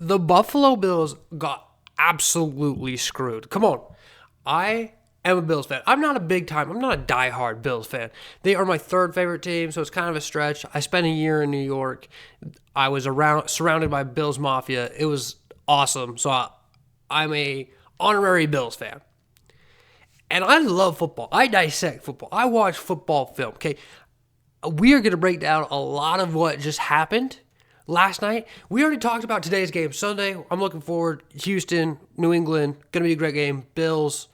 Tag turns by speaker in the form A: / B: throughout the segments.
A: the Buffalo Bills got absolutely screwed. Come on. I am a Bills fan. I'm not a diehard Bills fan. They are my third favorite team, so it's kind of a stretch. I spent a year in New York. I was surrounded by Bills Mafia. It was awesome. So I'm a honorary Bills fan. And I love football. I dissect football. I watch football film. Okay, we are going to break down a lot of what just happened last night. We already talked about today's game, Sunday. I'm looking forward. Houston, New England, going to be a great game. Bears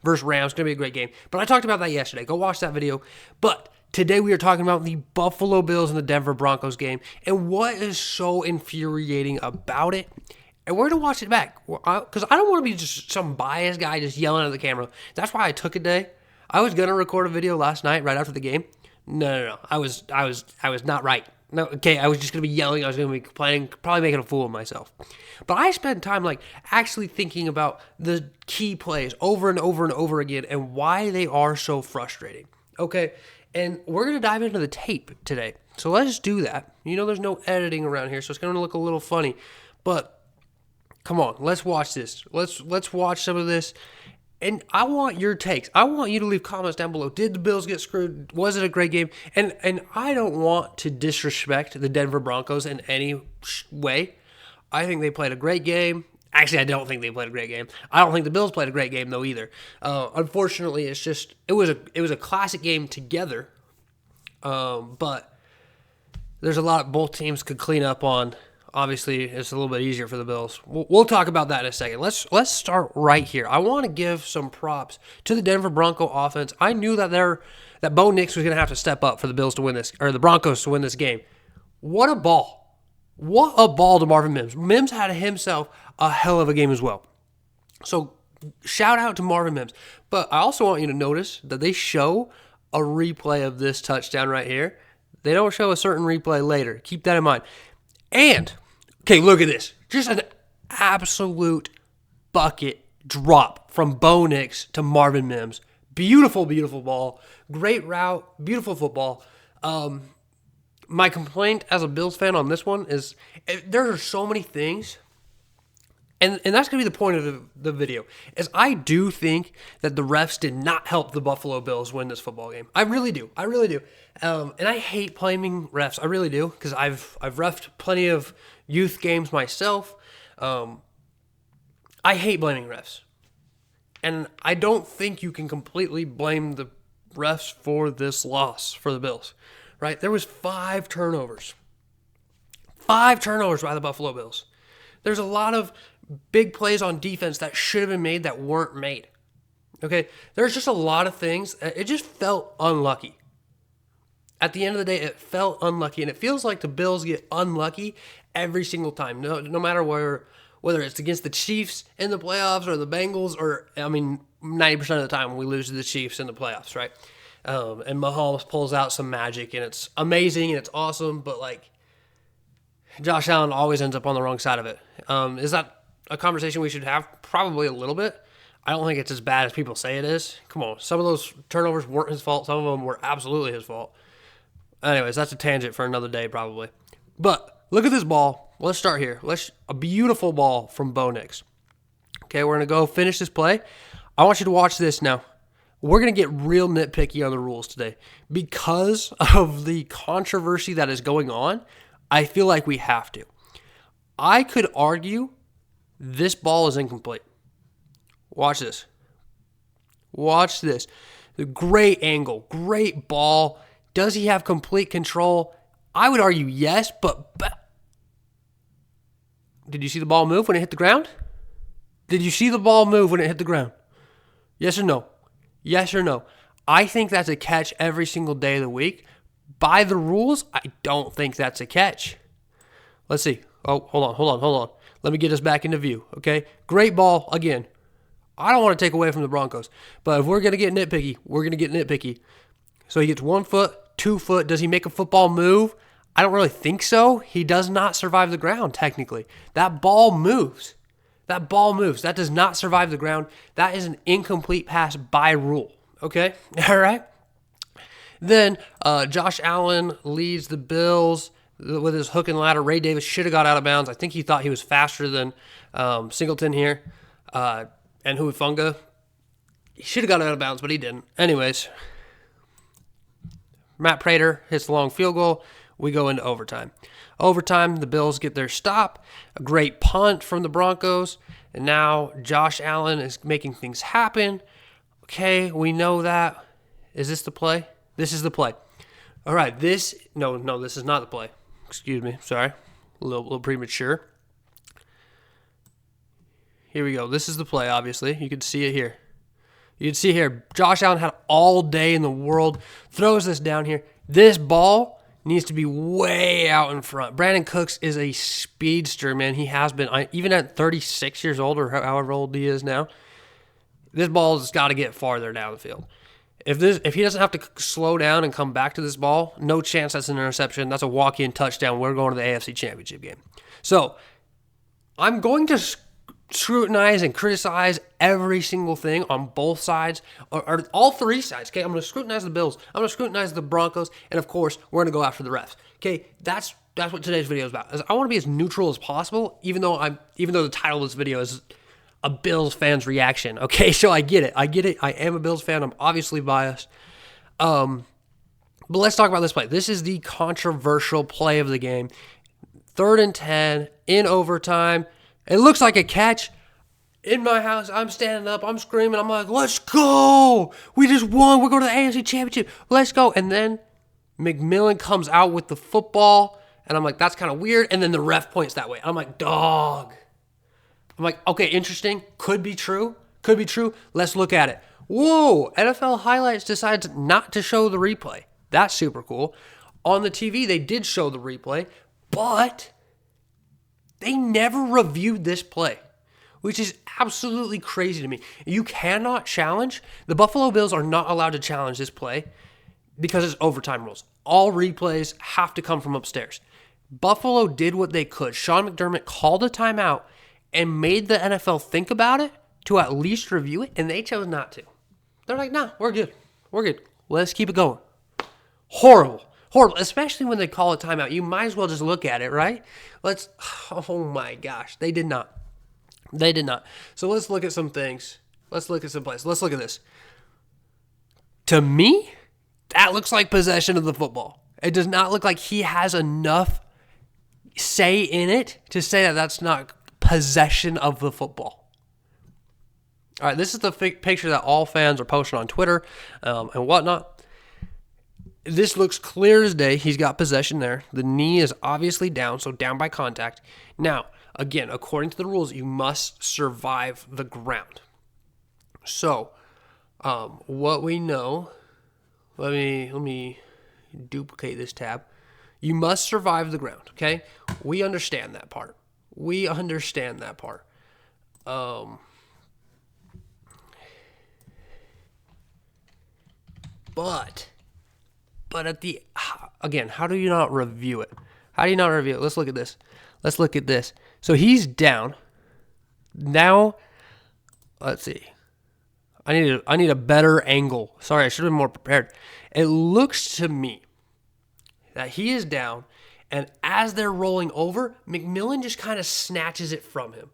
A: versus Rams, going to be a great game. But I talked about that yesterday. Go watch that video. But today we are talking about the Buffalo Bills and the Denver Broncos game and what is so infuriating about it. And we're going to watch it back because I don't want to be just some biased guy just yelling at the camera. That's why I took a day. I was going to record a video last night right after the game. No. I was not right. No, okay, I was just going to be yelling. I was going to be complaining, probably making a fool of myself. But I spent time actually thinking about the key plays over and over and over again and why they are so frustrating. Okay, and we're going to dive into the tape today. So let's do that. There's no editing around here, so it's going to look a little funny. But come on, let's watch this. Let's watch some of this. And I want your takes. I want you to leave comments down below. Did the Bills get screwed? Was it a great game? And I don't want to disrespect the Denver Broncos in any way. I think they played a great game. Actually, I don't think they played a great game. I don't think the Bills played a great game though either. Unfortunately, it was a classic game together. But there's a lot both teams could clean up on. Obviously, it's a little bit easier for the Bills. We'll talk about that in a second. Let's start right here. I want to give some props to the Denver Bronco offense. I knew that Bo Nix was going to have to step up for the Bills to win this, or the Broncos to win this game. What a ball! What a ball to Marvin Mims. Mims had himself a hell of a game as well. So shout out to Marvin Mims. But I also want you to notice that they show a replay of this touchdown right here. They don't show a certain replay later. Keep that in mind. And, okay, look at this. Just an absolute bucket drop from Bo Nix to Marvin Mims. Beautiful, beautiful ball. Great route. Beautiful football. My complaint as a Bills fan on this one is there are so many things, and that's going to be the point of the video, is I do think that the refs did not help the Buffalo Bills win this football game. I really do. And I hate blaming refs. I really do, because I've reffed plenty of youth games myself. I hate blaming refs. And I don't think you can completely blame the refs for this loss for the Bills. Right? There was 5 turnovers. 5 turnovers by the Buffalo Bills. There's a lot of big plays on defense that should have been made that weren't made. Okay? There's just a lot of things. It just felt unlucky. At the end of the day, it felt unlucky, and it feels like the Bills get unlucky every single time, no matter whether it's against the Chiefs in the playoffs or the Bengals, or, 90% of the time we lose to the Chiefs in the playoffs, right? And Mahomes pulls out some magic, and it's amazing, and it's awesome, but, Josh Allen always ends up on the wrong side of it. Is that a conversation we should have? Probably a little bit. I don't think it's as bad as people say it is. Come on, some of those turnovers weren't his fault. Some of them were absolutely his fault. Anyways, that's a tangent for another day probably. But look at this ball. Let's start here. A beautiful ball from Bo Nix. Okay, we're going to go finish this play. I want you to watch this now. We're going to get real nitpicky on the rules today. Because of the controversy that is going on, I feel like we have to. I could argue this ball is incomplete. Watch this. Watch this. The great angle, great ball. Does he have complete control? I would argue yes, but did you see the ball move when it hit the ground? Did you see the ball move when it hit the ground? Yes or no? Yes or no? I think that's a catch every single day of the week. By the rules, I don't think that's a catch. Let's see. Oh, hold on. Let me get us back into view, okay? Great ball again. I don't want to take away from the Broncos, but if we're going to get nitpicky, we're going to get nitpicky. So he gets 1 foot, 2 foot. Does he make a football move? I don't really think so. He does not survive the ground, technically. That ball moves. That does not survive the ground. That is an incomplete pass by rule. Okay? All right? Then Josh Allen leads the Bills with his hook and ladder. Ray Davis should have got out of bounds. I think he thought he was faster than Singleton here. And Huifunga, he should have got out of bounds, but he didn't. Anyways, Matt Prater hits the long field goal. We go into overtime. Overtime, the Bills get their stop. A great punt from the Broncos. And now Josh Allen is making things happen. Okay, we know that. Is this the play? This is the play. All right, this is not the play. Excuse me, sorry. A little premature. Here we go. This is the play, obviously. You can see it here. You can see here, Josh Allen had all day in the world. Throws this down here. This ball needs to be way out in front. Brandon Cooks is a speedster, man. He has been, even at 36 years old or however old he is now. This ball has got to get farther down the field. If he doesn't have to slow down and come back to this ball, no chance that's an interception. That's a walk-in touchdown. We're going to the AFC Championship game. So I'm going to scrutinize and criticize every single thing on both sides, or all three sides. Okay, I'm going to scrutinize the Bills. I'm going to scrutinize the Broncos, and of course, we're going to go after the refs. Okay, that's what today's video is about. I want to be as neutral as possible, even though the title of this video is a Bills fan's reaction. Okay, so I get it. I am a Bills fan. I'm obviously biased. But let's talk about this play. This is the controversial play of the game. 3rd and 10 in overtime. It looks like a catch. In my house, I'm standing up. I'm screaming. I'm like, let's go. We just won. We're going to the AFC Championship. Let's go. And then McMillan comes out with the football. And I'm like, that's kind of weird. And then the ref points that way. I'm like, dog. I'm like, okay, interesting. Could be true. Let's look at it. Whoa, NFL Highlights decides not to show the replay. That's super cool. On the TV, they did show the replay, but they never reviewed this play, which is absolutely crazy to me. You cannot challenge. The Buffalo Bills are not allowed to challenge this play because it's overtime rules. All replays have to come from upstairs. Buffalo did what they could. Sean McDermott called a timeout and made the NFL think about it to at least review it, and they chose not to. They're like, nah, we're good. Let's keep it going. Horrible, especially when they call a timeout. You might as well just look at it, right? Oh my gosh, they did not. So let's look at some things. Let's look at some plays. Let's look at this. To me, that looks like possession of the football. It does not look like he has enough say in it to say that that's not possession of the football. All right, this is the picture that all fans are posting on Twitter and whatnot. This looks clear as day. He's got possession there. The knee is obviously down, so down by contact. Now, again, according to the rules, you must survive the ground. So, what we know, let me duplicate this tab. You must survive the ground, okay? We understand that part. But at the, again, how do you not review it? Let's look at this. So he's down. Now, let's see. I need a better angle. Sorry, I should have been more prepared. It looks to me that he is down, and as they're rolling over, McMillan just kind of snatches it from him.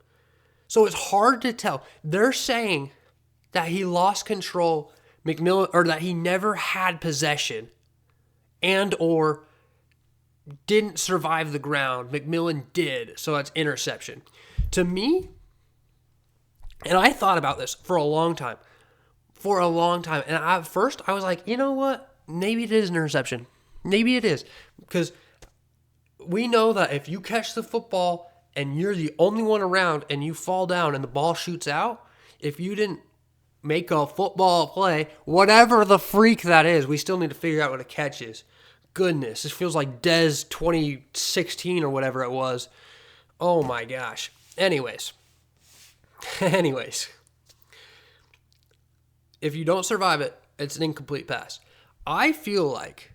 A: So it's hard to tell. They're saying that he lost control, McMillan, or that he never had possession and or didn't survive the ground. McMillan did, so that's interception. To me, and I thought about this for a long time. And at first, I was like, you know what? Maybe it is an interception. Maybe it is. Because we know that if you catch the football and you're the only one around and you fall down and the ball shoots out, if you didn't make a football play, whatever the freak that is, we still need to figure out what a catch is. Goodness, this feels like Dez 2016 or whatever it was. Oh my gosh. Anyways. If you don't survive it, it's an incomplete pass. I feel like,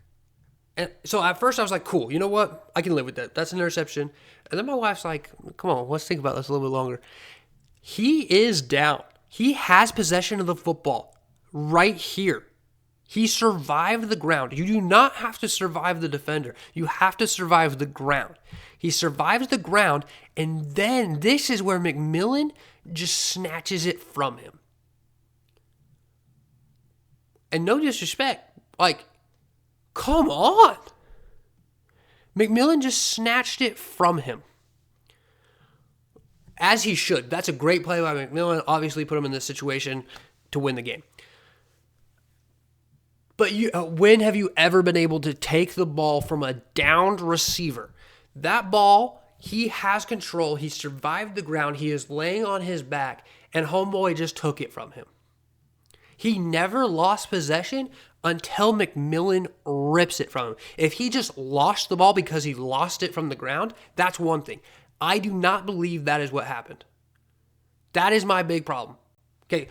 A: and so at first I was like, cool, you know what? I can live with that. That's an interception. And then my wife's like, come on, let's think about this a little bit longer. He is down. He has possession of the football right here. He survived the ground. You do not have to survive the defender. You have to survive the ground. He survives the ground, and then this is where McMillan just snatches it from him. And no disrespect, like, come on. McMillan just snatched it from him. As he should. That's a great play by McMillan. Obviously put him in this situation to win the game. But when have you ever been able to take the ball from a downed receiver? That ball, he has control. He survived the ground. He is laying on his back, and homeboy just took it from him. He never lost possession until McMillan rips it from him. If he just lost the ball because he lost it from the ground, that's one thing. I do not believe that is what happened. That is my big problem. Okay,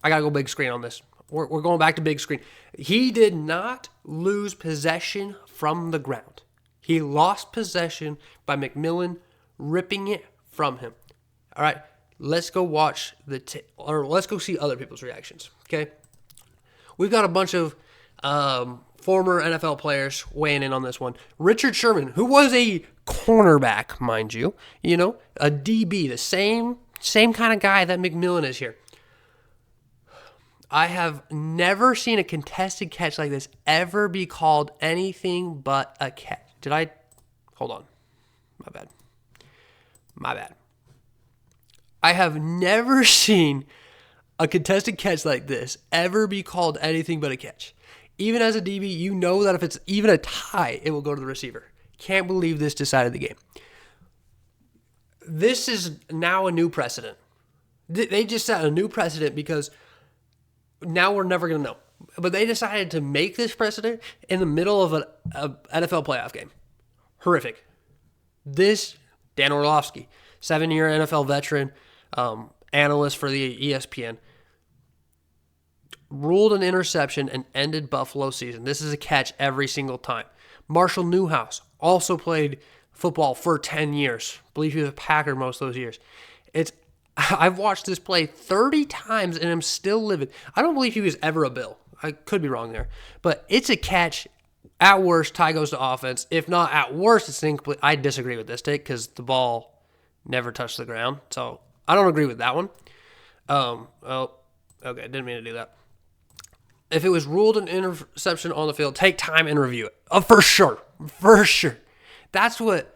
A: I got to go big screen on this. We're going back to big screen. He did not lose possession from the ground. He lost possession by McMillan ripping it from him. All right, let's go watch let's go see other people's reactions. Okay, we've got a bunch of former NFL players weighing in on this one. Richard Sherman, who was a cornerback, mind you, a DB, the same kind of guy that McMillan is here. I have never seen a contested catch like this ever be called anything but a catch. Hold on. My bad. I have never seen a contested catch like this ever be called anything but a catch. Even as a DB, you know that if it's even a tie, it will go to the receiver. Can't believe this decided the game. This is now a new precedent. They just set a new precedent because now we're never going to know. But they decided to make this precedent in the middle of an NFL playoff game. Horrific. This, Dan Orlovsky, 7-year NFL veteran, analyst for the ESPN, ruled an interception and ended Buffalo's season. This is a catch every single time. Marshall Newhouse also played football for 10 years. I believe he was a Packer most of those years. I've watched this play 30 times and I'm still livid. I don't believe he was ever a Bill. I could be wrong there. But it's a catch. At worst, tie goes to offense. If not, at worst, it's incomplete. I disagree with this take because the ball never touched the ground. So I don't agree with that one. Okay, didn't mean to do that. If it was ruled an interception on the field, take time and review it. For sure. That's what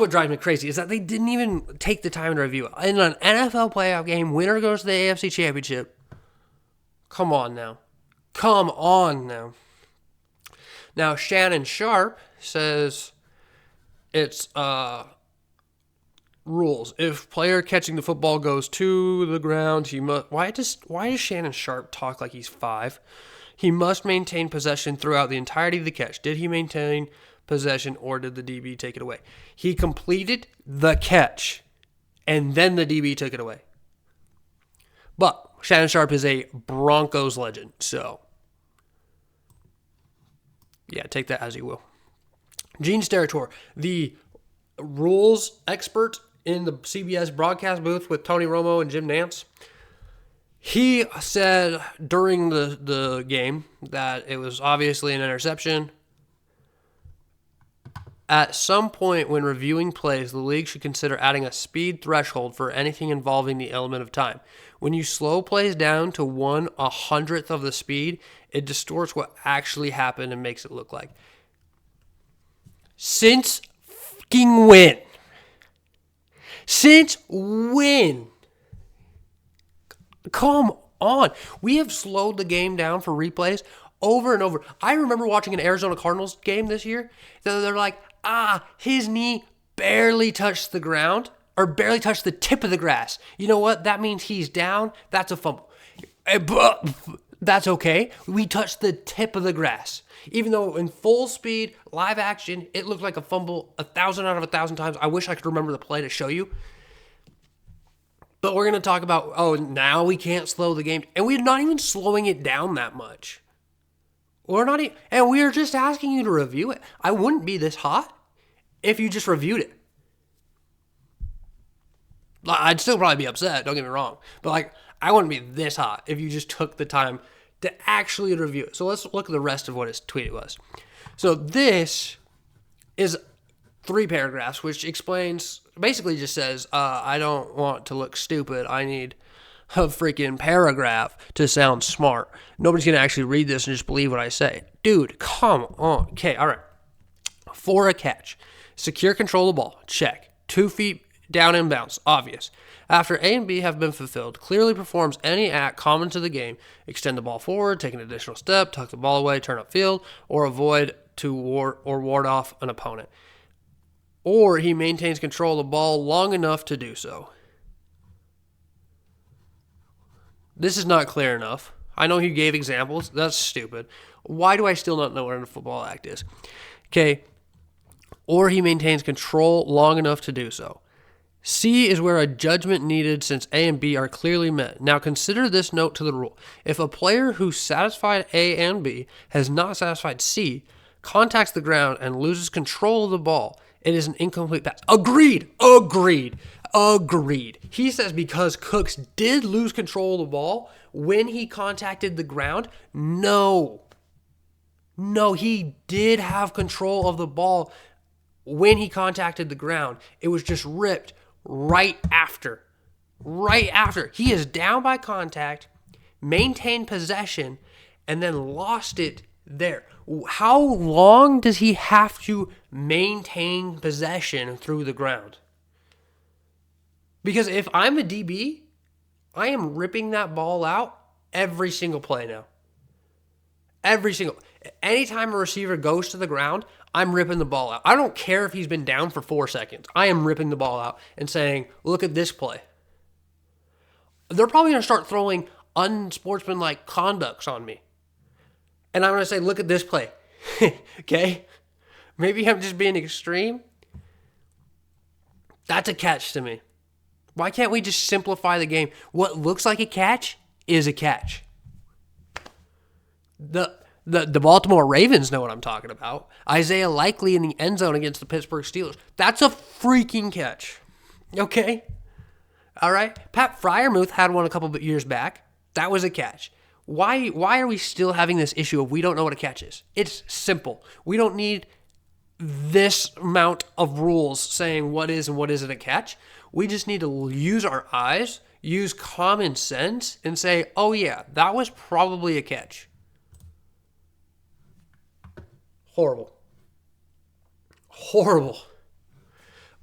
A: drives me crazy, is that they didn't even take the time to review it. In an NFL playoff game, winner goes to the AFC Championship. Come on now. Now, Shannon Sharp says it's rules. If player catching the football goes to the ground, he must... Why does Shannon Sharp talk like he's 5? He must maintain possession throughout the entirety of the catch. Did he maintain possession or did the DB take it away? He completed the catch and then the DB took it away. But Shannon Sharp is a Broncos legend, so yeah, take that as you will. Gene Steratore, the rules expert in the CBS broadcast booth with Tony Romo and Jim Nantz, he said during the game that it was obviously an interception. At some point when reviewing plays, the league should consider adding a speed threshold for anything involving the element of time. When you slow plays down to 1/100th of the speed, it distorts what actually happened and makes it look like. Since fucking when? Since when? Come on. We have slowed the game down for replays over and over. I remember watching an Arizona Cardinals game this year. They're like, his knee barely touched the ground or barely touched the tip of the grass. You know what? That means he's down. That's a fumble. That's okay. We touched the tip of the grass. Even though in full speed, live action, it looked like a fumble 1,000 out of 1,000 times. I wish I could remember the play to show you. But we're going to talk about, now we can't slow the game. And we're not even slowing it down that much. And we are just asking you to review it. I wouldn't be this hot if you just reviewed it. I'd still probably be upset, don't get me wrong. But I wouldn't be this hot if you just took the time to actually review it. So let's look at the rest of what his tweet was. So this is 3 paragraphs, which explains, basically just says, I don't want to look stupid. I need a freaking paragraph to sound smart. Nobody's going to actually read this and just believe what I say. Dude, come on. Okay, all right. For a catch, secure control of the ball. Check. 2 feet down inbounds. Obvious. After A and B have been fulfilled, clearly performs any act common to the game. Extend the ball forward, take an additional step, tuck the ball away, turn upfield, or avoid to ward off an opponent. Or he maintains control of the ball long enough to do so. This is not clear enough. I know he gave examples. That's stupid. Why do I still not know what a football act is? Okay. Or he maintains control long enough to do so. C is where a judgment needed since A and B are clearly met. Now consider this note to the rule. If a player who satisfied A and B has not satisfied C, contacts the ground and loses control of the ball, it is an incomplete pass. Agreed. He says because Cooks did lose control of the ball when he contacted the ground. No, he did have control of the ball when he contacted the ground. It was just ripped right after. He is down by contact, maintained possession, and then lost it there. How long does he have to maintain possession through the ground? Because if I'm a DB, I am ripping that ball out every single play now. Anytime a receiver goes to the ground, I'm ripping the ball out. I don't care if he's been down for 4 seconds. I am ripping the ball out and saying, look at this play. They're probably going to start throwing unsportsmanlike conducts on me. And I'm going to say, look at this play. Okay? Maybe I'm just being extreme. That's a catch to me. Why can't we just simplify the game? What looks like a catch is a catch. The Baltimore Ravens know what I'm talking about. Isaiah Likely in the end zone against the Pittsburgh Steelers. That's a freaking catch. Okay? All right? Pat Freiermuth had one a couple of years back. That was a catch. Why are we still having this issue of we don't know what a catch is? It's simple. We don't need this amount of rules saying what is and what isn't a catch. We just need to use our eyes, use common sense, and say, oh yeah, that was probably a catch. Horrible.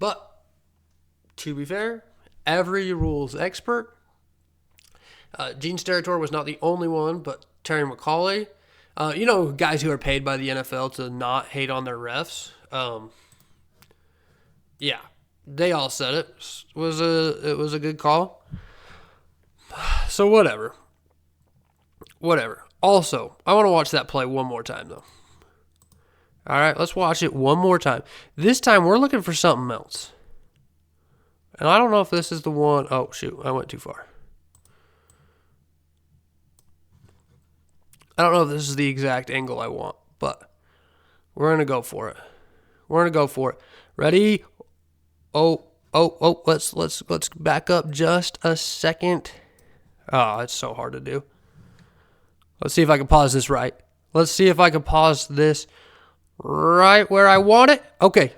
A: But to be fair, every rules expert. Gene Steratore was not the only one, but Terry McCauley. Guys who are paid by the NFL to not hate on their refs. Yeah, they all said it. It was a good call. So whatever. Also, I want to watch that play one more time, though. All right, let's watch it one more time. This time, we're looking for something else. And I don't know if this is the one. Oh, shoot, I went too far. I don't know if this is the exact angle I want, but we're going to go for it. Ready? Oh, let's back up just a second. Oh, it's so hard to do. Let's see if I can pause this right. Let's see if I can pause this right where I want it. Okay.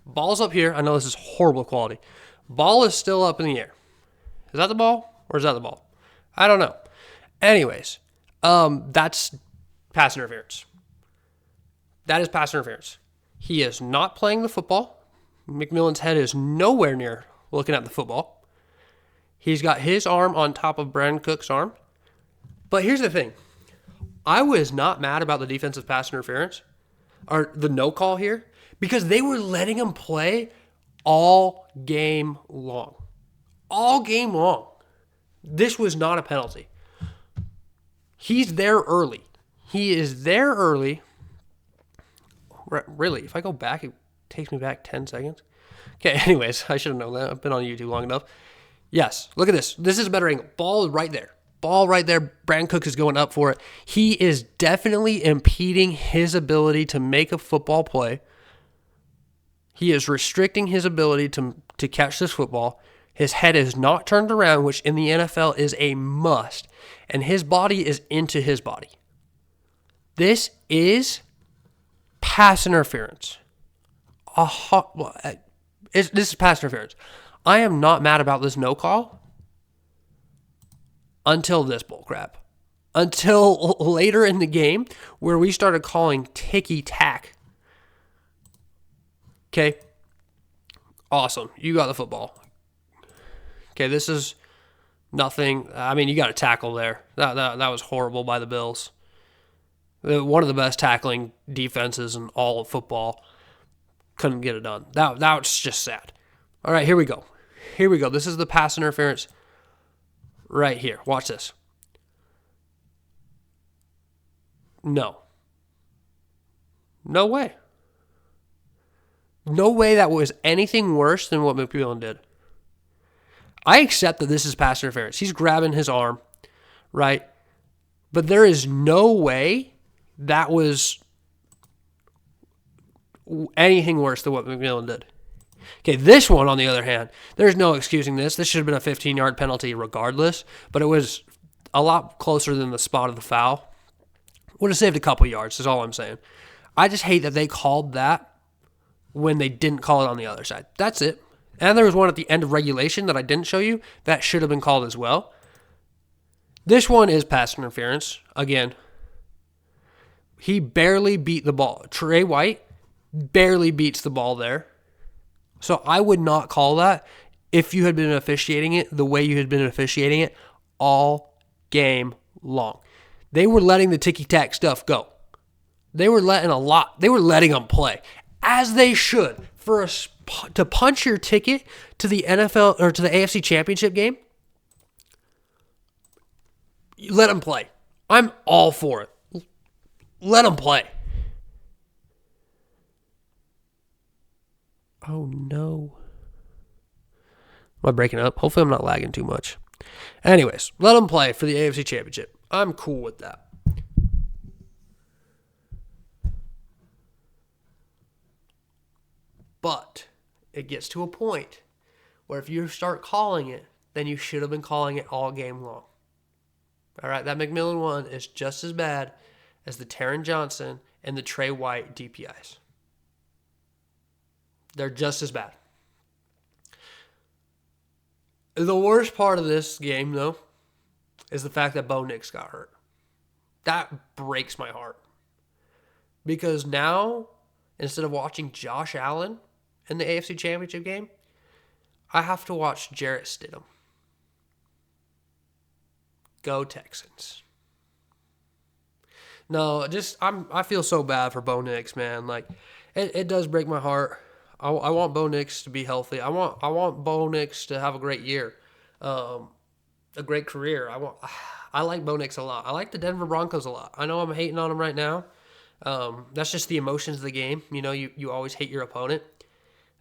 A: Ball's up here. I know this is horrible quality. Ball is still up in the air. Is that the ball or is that the ball? I don't know. Anyways, that's pass interference. That is pass interference. He is not playing the football. McMillan's head is nowhere near looking at the football. He's got his arm on top of Brandon Cook's arm. But here's the thing. I was not mad about the defensive pass interference or the no call here because they were letting him play all game long. All game long. This was not a penalty. He's there early. He is there early. Really, if I go back, it takes me back 10 seconds. Okay, anyways, I should have known that. I've been on YouTube long enough. Yes, look at this. This is a better angle. Ball right there. Brandon Cook is going up for it. He is definitely impeding his ability to make a football play. He is restricting his ability to catch this football. His head is not turned around, which in the NFL is a must, and his body is into his body. This is pass interference. This is pass interference. I am not mad about this no call until this bull crap. Until later in the game where we started calling ticky-tack. Okay. Awesome. You got the football. Okay, this is nothing. I mean, you got a tackle there. That was horrible by the Bills. One of the best tackling defenses in all of football. Couldn't get it done. That was just sad. All right, here we go. This is the pass interference right here. Watch this. No. No way. No way that was anything worse than what McMillan did. I accept that this is pass interference. He's grabbing his arm, right? But there is no way that was anything worse than what McMillan did. Okay, this one, on the other hand, there's no excusing this. This should have been a 15-yard penalty regardless, but it was a lot closer than the spot of the foul. Would have saved a couple yards, is all I'm saying. I just hate that they called that when they didn't call it on the other side. That's it. And there was one at the end of regulation that I didn't show you that should have been called as well. This one is pass interference. Again, he barely beat the ball. Trey White barely beats the ball there. So I would not call that if you had been officiating it the way you had been officiating it all game long. They were letting the ticky-tack stuff go. They were letting them play, as they should. To punch your ticket to the NFL or to the AFC Championship game, let them play. I'm all for it. Let them play. Oh, no. Am I breaking up? Hopefully I'm not lagging too much. Anyways, let them play for the AFC Championship. I'm cool with that. But it gets to a point where if you start calling it, then you should have been calling it all game long. All right, that McMillan one is just as bad as the Taron Johnson and the Trey White DPIs. They're just as bad. The worst part of this game, though, is the fact that Bo Nix got hurt. That breaks my heart. Because now, instead of watching Josh Allen in the AFC Championship game, I have to watch Jarrett Stidham. Go Texans. No, I feel so bad for Bo Nix, man. Like, it does break my heart. I want Bo Nix to be healthy. I want Bo Nix to have a great year, a great career. I like Bo Nix a lot. I like the Denver Broncos a lot. I know I'm hating on them right now. That's just the emotions of the game. You know, you always hate your opponent.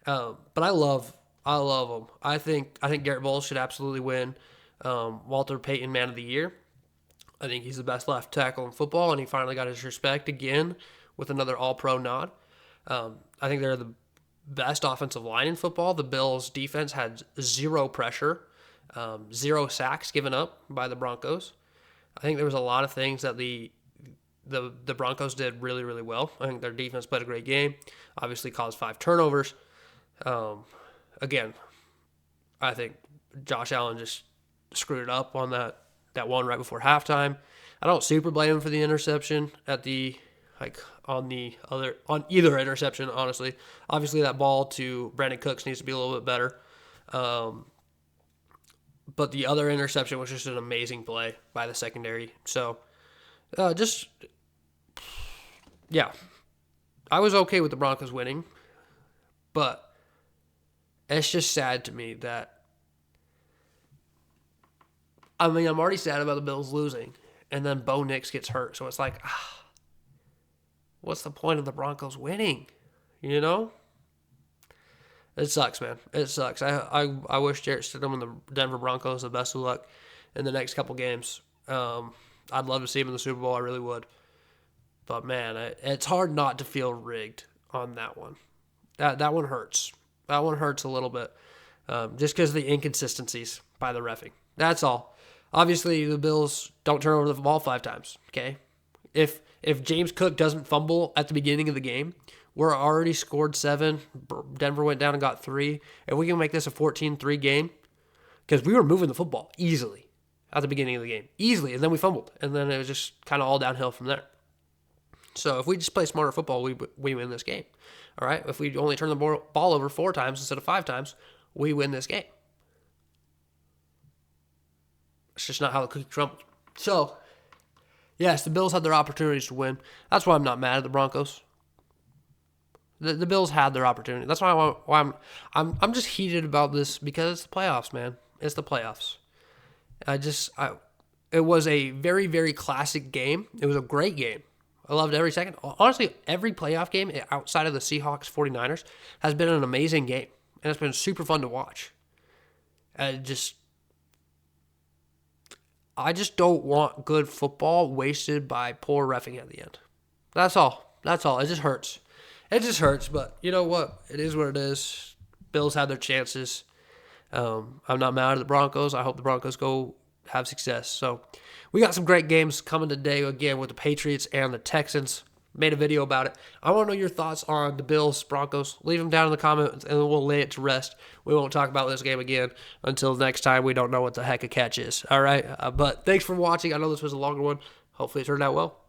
A: But I love them. I think Garrett Bowles should absolutely win Walter Payton Man of the Year. I think he's the best left tackle in football, and he finally got his respect again with another All-Pro nod. I think they're the best offensive line in football. The Bills' defense had zero pressure, 0 sacks given up by the Broncos. I think there was a lot of things that the Broncos did really, really well. I think their defense played a great game. Obviously caused 5 turnovers. Again, I think Josh Allen just screwed it up on that one right before halftime. I don't super blame him for the interception on either interception, honestly. Obviously, that ball to Brandon Cooks needs to be a little bit better. But the other interception was just an amazing play by the secondary. So, I was okay with the Broncos winning, but it's just sad to me that, I'm already sad about the Bills losing, and then Bo Nix gets hurt. So it's like, what's the point of the Broncos winning? You know? It sucks, man. It sucks. I wish Jarrett Stidham and the Denver Broncos the best of luck in the next couple games. I'd love to see him in the Super Bowl. I really would. But, man, it's hard not to feel rigged on that one. That one hurts. That one hurts a little bit. just because of the inconsistencies by the reffing. That's all. Obviously, the Bills don't turn over the ball 5 times, okay? If James Cook doesn't fumble at the beginning of the game, we're already scored 7. Denver went down and got 3. If we can make this a 14-3 game, because we were moving the football easily at the beginning of the game. Easily. And then we fumbled. And then it was just kind of all downhill from there. So if we just play smarter football, we win this game. All right? If we only turn the ball over 4 times instead of 5 times, we win this game. It's just not how the cookie crumbles. So, yes, the Bills had their opportunities to win. That's why I'm not mad at the Broncos. The Bills had their opportunity. That's why I'm just heated about this, because it's the playoffs, man. It's the playoffs. It was a very, very classic game. It was a great game. I loved every second. Honestly, every playoff game outside of the Seahawks 49ers has been an amazing game. And it's been super fun to watch. I just don't want good football wasted by poor reffing at the end. That's all. It just hurts. But you know what? It is what it is. Bills had their chances. I'm not mad at the Broncos. I hope the Broncos go have success. So we got some great games coming today, again, with the Patriots and the Texans. Made a video about it. I want to know your thoughts on the Bills, Broncos. Leave them down in the comments, and we'll lay it to rest. We won't talk about this game again until next time we don't know what the heck a catch is. All right? But thanks for watching. I know this was a longer one. Hopefully it turned out well.